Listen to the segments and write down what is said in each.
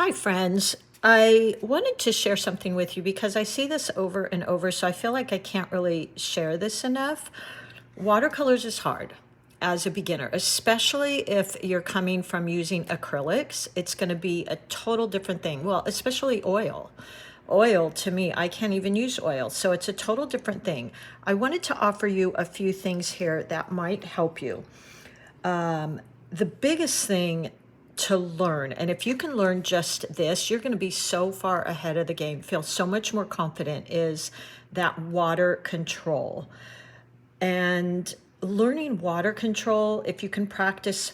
Hi, friends. I wanted to share something with you because I see this over and over, so I feel like I can't really share this enough. Watercolors is hard as a beginner, especially if you're coming from using acrylics. It's going to be a total different thing. Well, especially oil. Oil, to me, I can't even use oil, so it's a total different thing. I wanted to offer you a few things here that might help you. The biggest thing to learn, and if you can learn just this, you're going to be so far ahead of the game, feel so much more confident, is that water control. And learning water control, if you can practice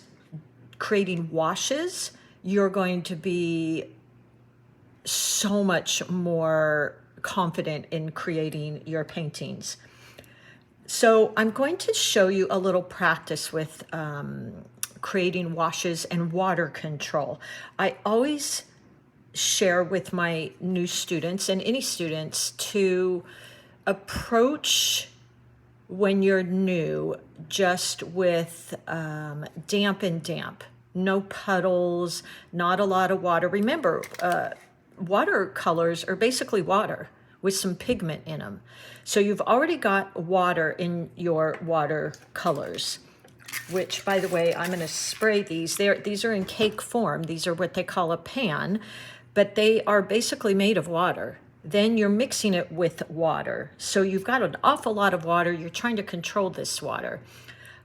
creating washes, you're going to be so much more confident in creating your paintings. So I'm going to show you a little practice with creating washes and water control. I always share with my new students and any students to approach when you're new just with damp and damp, no puddles, not a lot of water. Remember, watercolors are basically water with some pigment in them. So you've already got water in your watercolors, which, by the way, I'm going to spray these. These are in cake form. These are what they call a pan, but they are basically made of water. Then you're mixing it with water. So you've got an awful lot of water. You're trying to control this water.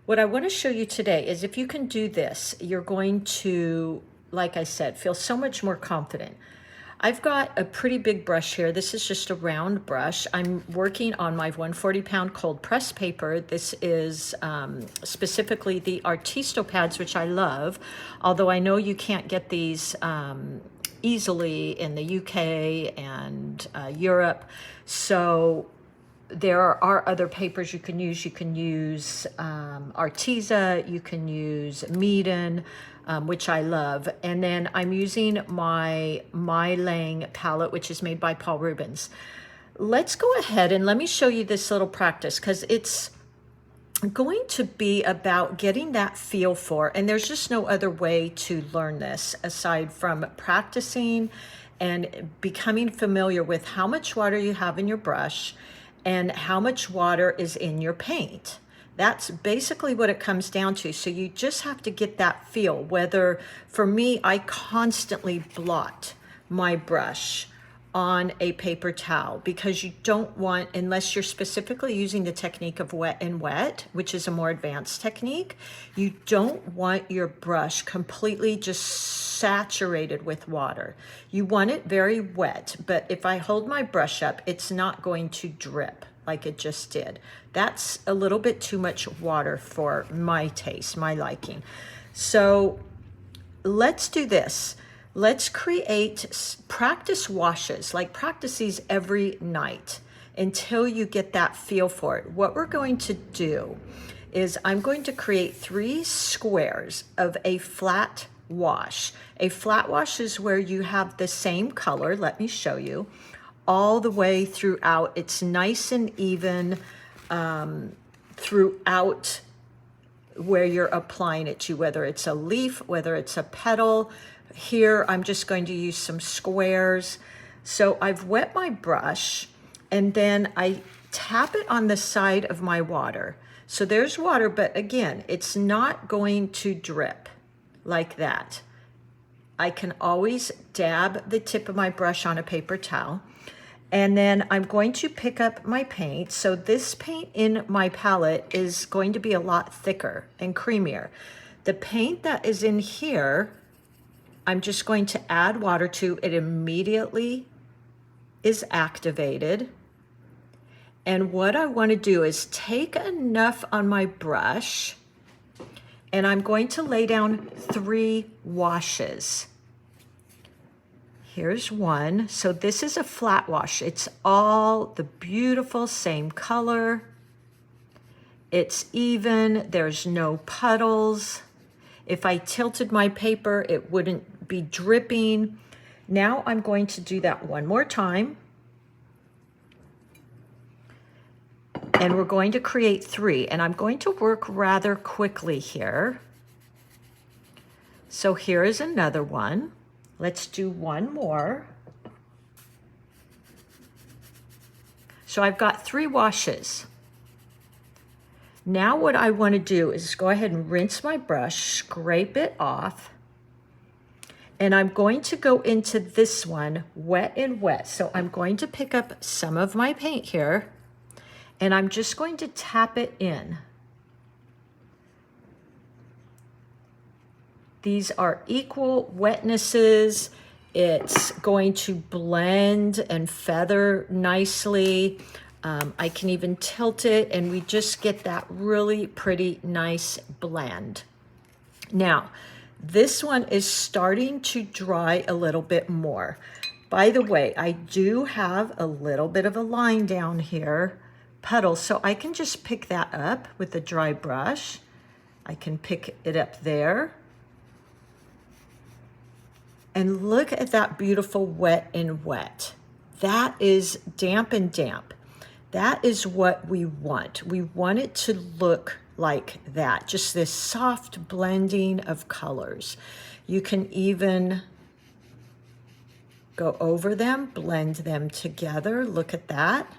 What I want to show you today is if you can do this, you're going to, like I said, feel so much more confident. I've got a pretty big brush here. This is just a round brush. I'm working on my 140-pound cold press paper. This is specifically the Artisto pads, which I love, although I know you can't get these easily in the UK and Europe. So there are other papers you can use. You can use Arteza, you can use Meeden, which I love. And then I'm using my Lang palette, which is made by Paul Rubens. Let's go ahead and let me show you this little practice, because it's going to be about getting that feel for, and there's just no other way to learn this aside from practicing and becoming familiar with how much water you have in your brush and how much water is in your paint. That's basically what it comes down to. So you just have to get that feel. Whether, for me, I constantly blot my brush on a paper towel, because you don't want, unless you're specifically using the technique of wet and wet, which is a more advanced technique, you don't want your brush completely just saturated with water. You want it very wet, but if I hold my brush up, it's not going to drip like it just did. That's a little bit too much water for my taste, my liking. So let's do this. Let's create practice washes, like practice these every night until you get that feel for it. What we're going to do is I'm going to create 3 squares of a flat wash. A flat wash is where you have the same color, let me show you, all the way throughout. It's nice and even throughout where you're applying it to, whether it's a leaf, whether it's a petal. Here, I'm just going to use some squares. So I've wet my brush, and then I tap it on the side of my water. So there's water, but again, it's not going to drip like that. I can always dab the tip of my brush on a paper towel. And then I'm going to pick up my paint. So this paint in my palette is going to be a lot thicker and creamier. The paint that is in here, I'm just going to add water to. It immediately is activated. And what I want to do is take enough on my brush, and I'm going to lay down 3 washes. Here's one. So this is a flat wash. It's all the beautiful same color. It's even. There's no puddles. If I tilted my paper, it wouldn't be dripping. Now I'm going to do that one more time. And we're going to create 3. And I'm going to work rather quickly here. So here is another one. Let's do one more. So I've got 3 washes. Now what I want to do is go ahead and rinse my brush, scrape it off, and I'm going to go into this one, wet and wet. So I'm going to pick up some of my paint here, and I'm just going to tap it in. These are equal wetnesses. It's going to blend and feather nicely. I can even tilt it, and we just get that really pretty nice blend. Now, this one is starting to dry a little bit more. By the way, I do have a little bit of a line down here, puddle, so I can just pick that up with a dry brush. I can pick it up there. And look at that beautiful wet and wet. That is damp and damp. That is what we want. We want it to look like that, just this soft blending of colors. You can even go over them, blend them together. Look at that.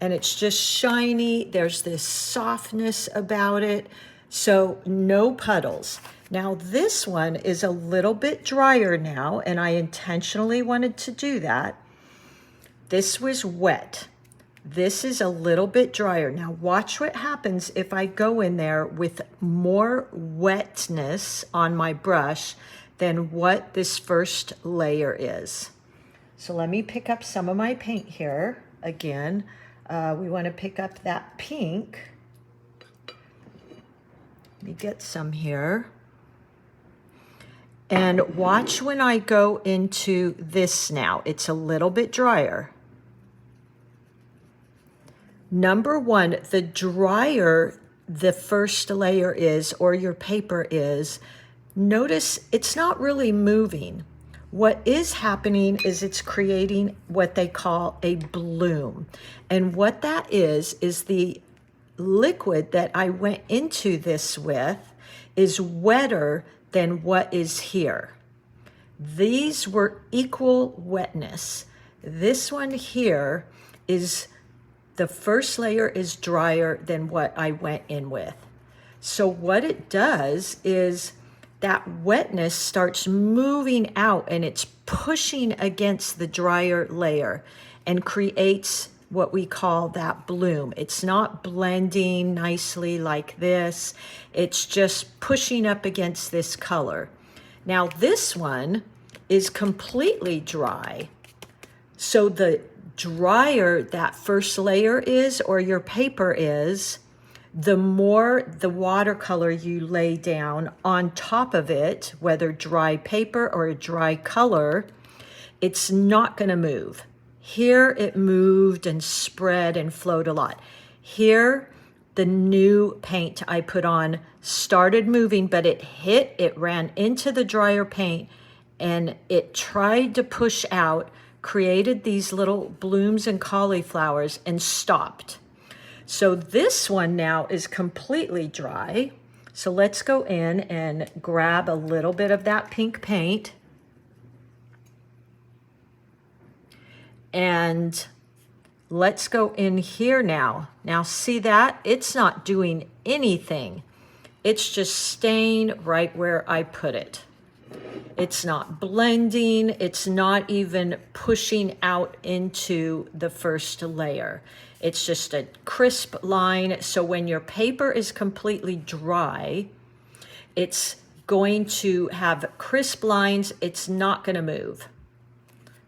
And it's just shiny. There's this softness about it. So no puddles. Now this one is a little bit drier now, and I intentionally wanted to do that. This was wet. This is a little bit drier. Now watch what happens if I go in there with more wetness on my brush than what this first layer is. So let me pick up some of my paint here. Again, we want to pick up that pink. Let me get some here. And watch when I go into this now. It's a little bit drier. Number one, the drier the first layer is, or your paper is, notice it's not really moving. What is happening is it's creating what they call a bloom. And what that is the liquid that I went into this with is wetter than what is here. These were equal wetness. This one here is, the first layer is drier than what I went in with. So what it does is that wetness starts moving out, and it's pushing against the drier layer and creates what we call that bloom. It's not blending nicely like this. It's just pushing up against this color. Now this one is completely dry. So the drier that first layer is, or your paper is, the more the watercolor you lay down on top of it, whether dry paper or a dry color, it's not going to move. Here it moved and spread and flowed a lot. Here, the new paint I put on started moving, but it ran into the drier paint, and it tried to push out, created these little blooms and cauliflowers, and stopped. So this one now is completely dry. So let's go in and grab a little bit of that pink paint. And let's go in here now. Now see that? It's not doing anything. It's just staying right where I put it. It's not blending. It's not even pushing out into the first layer. It's just a crisp line. So when your paper is completely dry, it's going to have crisp lines. It's not going to move.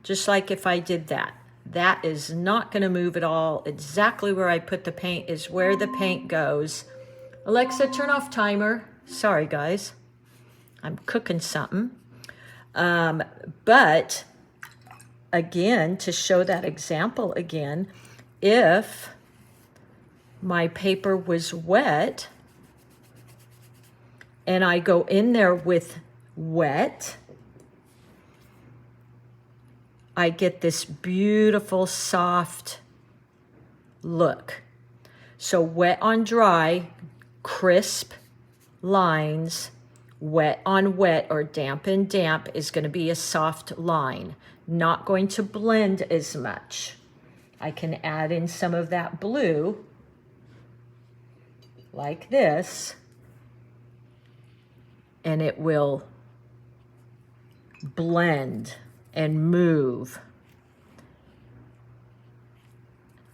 Just like if I did that. That is not going to move at all. Exactly where I put the paint is where the paint goes. Alexa, turn off timer. Sorry, guys. I'm cooking something. But again, to show that example again, if my paper was wet and I go in there with wet, I get this beautiful soft look. So wet on dry, crisp lines. Wet on wet or damp and damp is going to be a soft line, not going to blend as much. I can add in some of that blue like this, and it will blend and move.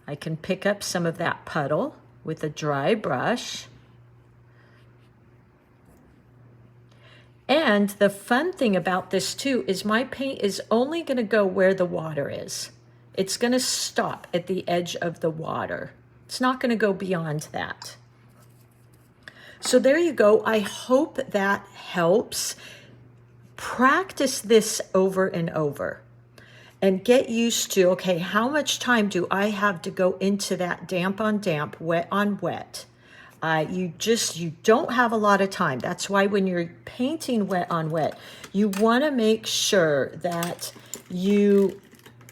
I can pick up some of that puddle with a dry brush. And the fun thing about this too is my paint is only going to go where the water is. It's going to stop at the edge of the water. It's not going to go beyond that. So there you go. I hope that helps. Practice this over and over and get used to, okay, how much time do I have to go into that damp on damp, wet on wet? You don't have a lot of time. That's why when you're painting wet on wet, you want to make sure that you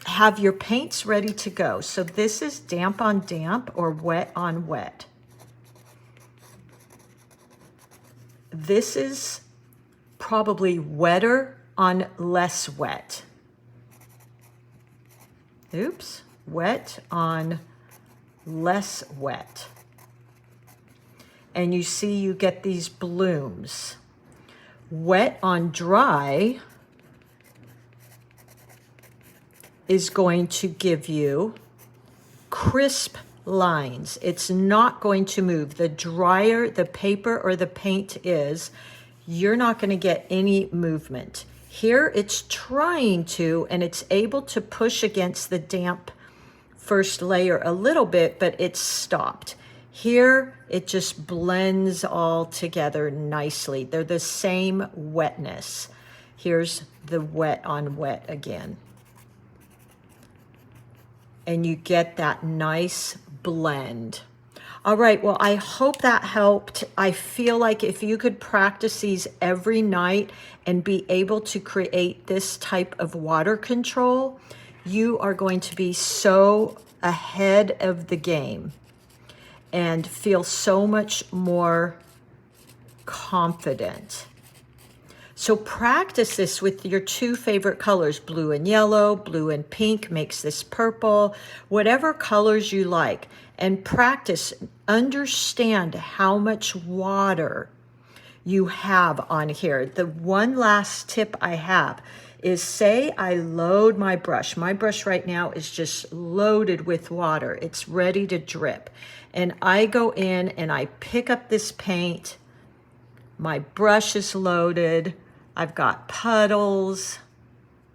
have your paints ready to go. So this is damp on damp or wet on wet. This is probably wetter on less wet. Oops, wet on less wet. And you see you get these blooms. Wet on dry is going to give you crisp lines. It's not going to move. The drier the paper or the paint is, you're not going to get any movement. Here it's trying to, and it's able to push against the damp first layer a little bit, but it's stopped. Here it just blends all together nicely. They're the same wetness. Here's the wet on wet again. And you get that nice blend. All right, well, I hope that helped. I feel like if you could practice these every night and be able to create this type of water control, you are going to be so ahead of the game and feel so much more confident. So practice this with your two favorite colors, blue and yellow. Blue and pink makes this purple, whatever colors you like. And practice, understand how much water you have on here. The one last tip I have is, say I load my brush. My brush right now is just loaded with water. It's ready to drip. And I go in and I pick up this paint. My brush is loaded. I've got puddles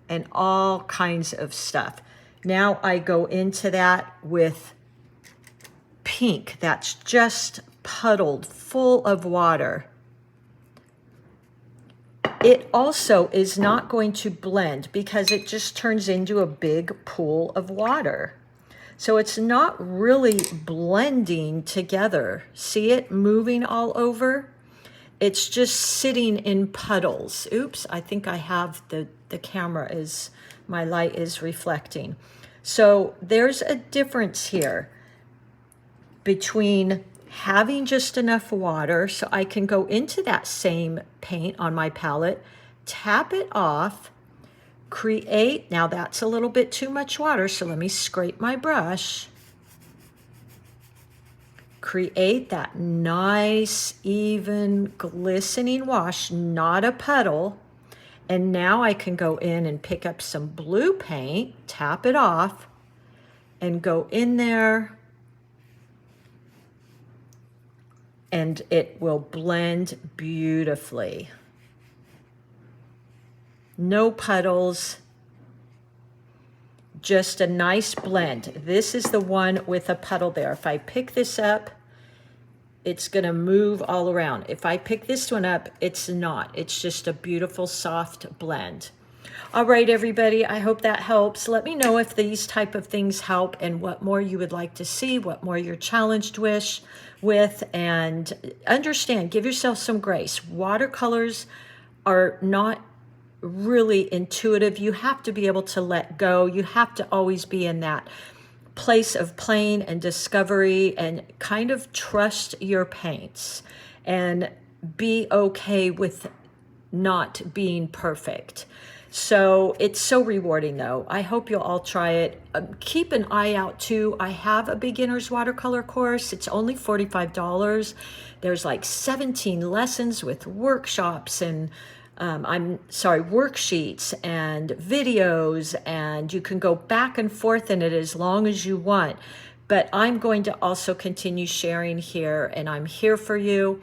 and all kinds of stuff. Now I go into that with pink that's just puddled full of water. It also is not going to blend because it just turns into a big pool of water. So it's not really blending together. See it moving all over? It's just sitting in puddles. Oops, I think I have the camera is, my light is reflecting. So there's a difference here between having just enough water so I can go into that same paint on my palette, tap it off, create, now that's a little bit too much water, so let me scrape my brush, create that nice, even, glistening wash, not a puddle. And now I can go in and pick up some blue paint, tap it off, and go in there, and it will blend beautifully. No puddles, just a nice blend. This is the one with a puddle there. If I pick this up, it's gonna move all around. If I pick this one up, it's not. It's just a beautiful, soft blend. All right, everybody, I hope that helps. Let me know if these type of things help and what more you would like to see, what more you're challenged with, and understand, give yourself some grace. Watercolors are not really intuitive. You have to be able to let go. You have to always be in that place of playing and discovery and kind of trust your paints and be okay with not being perfect. So it's so rewarding though. I hope you'll all try it. Keep an eye out too. I have a beginner's watercolor course. It's only $45. There's like 17 lessons with workshops and worksheets and videos, and you can go back and forth in it as long as you want. But I'm going to also continue sharing here, and I'm here for you,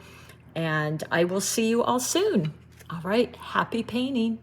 and I will see you all soon. All right, happy painting.